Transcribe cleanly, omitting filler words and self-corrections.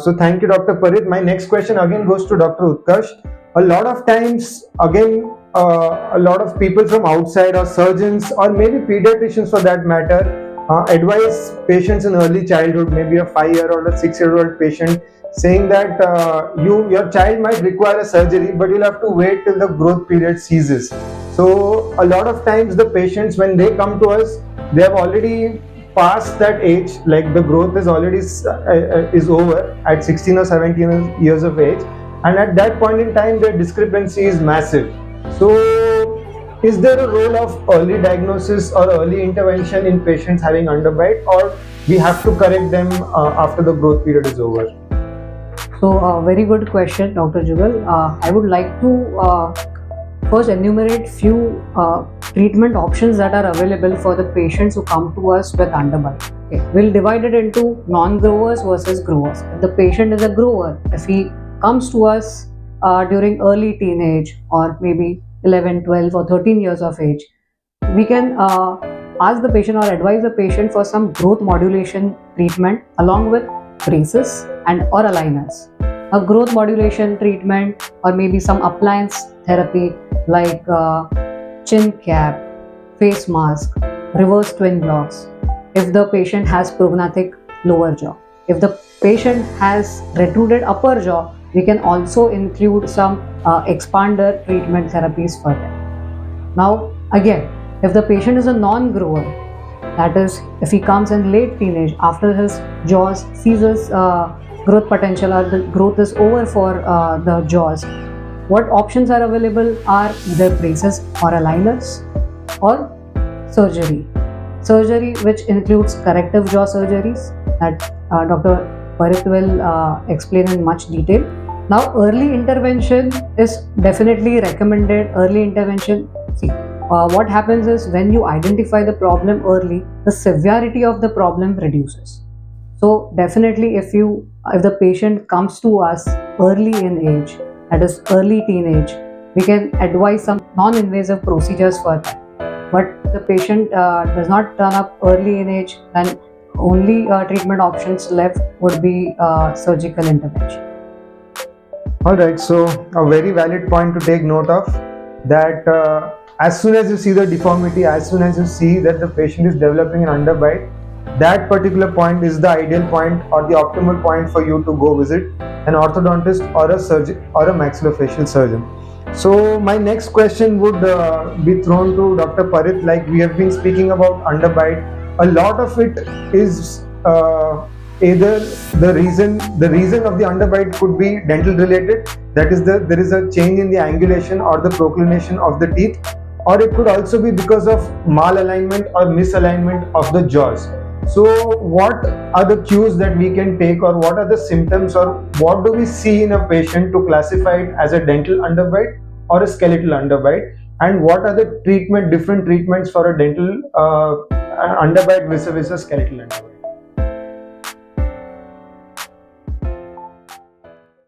So thank you, Dr. Parit. My next question again goes to Dr. Utkarsh. A lot of times, again, a lot of people from outside or surgeons or maybe pediatricians for that matter advise patients in early childhood, maybe a 5-year or a 6-year-old patient, saying that your child might require a surgery, but you'll have to wait till the growth period ceases. So a lot of times the patients, when they come to us, they have already past that age, like the growth is already is over at 16 or 17 years of age, and at that point in time their discrepancy is massive. So is there a role of early diagnosis or early intervention in patients having underbite, or we have to correct them after the growth period is over? So very good question, Dr. Jugal. I would like to first enumerate few treatment options that are available for the patients who come to us with underbite. Okay. We'll divide it into non-growers versus growers. If the patient is a grower, if he comes to us during early teenage or maybe 11, 12 or 13 years of age, we can ask the patient or advise the patient for some growth modulation treatment along with braces and or aligners. A growth modulation treatment or maybe some appliance therapy like chin cap, face mask, reverse twin blocks. If the patient has prognathic lower jaw, if the patient has retruded upper jaw, we can also include some expander treatment therapies for them. Now again, if the patient is a non-grower, that is, if he comes in late teenage after his jaws ceases growth potential or the growth is over for the jaws, what options are available are either braces or aligners or surgery. Surgery which includes corrective jaw surgeries that Dr. Parit will explain in much detail. Now early intervention is definitely recommended. Early intervention, see, what happens is when you identify the problem early, the severity of the problem reduces. So definitely if the patient comes to us early in age, that is early teenage, we can advise some non-invasive procedures for that. But the patient does not turn up early in age, then only treatment options left would be surgical intervention. Alright, so a very valid point to take note of, that as soon as you see the deformity, as soon as you see that the patient is developing an underbite, that particular point is the ideal point or the optimal point for you to go visit an orthodontist or a surgeon or a maxillofacial surgeon. So my next question would be thrown to Dr. Parit. Like we have been speaking about underbite, a lot of it is either the reason of the underbite could be dental related, that is there is a change in the angulation or the proclination of the teeth, or it could also be because of malalignment or misalignment of the jaws. So what are the cues that we can take, or what are the symptoms, or what do we see in a patient to classify it as a dental underbite or a skeletal underbite, and what are the different treatments for a dental underbite versus a skeletal underbite?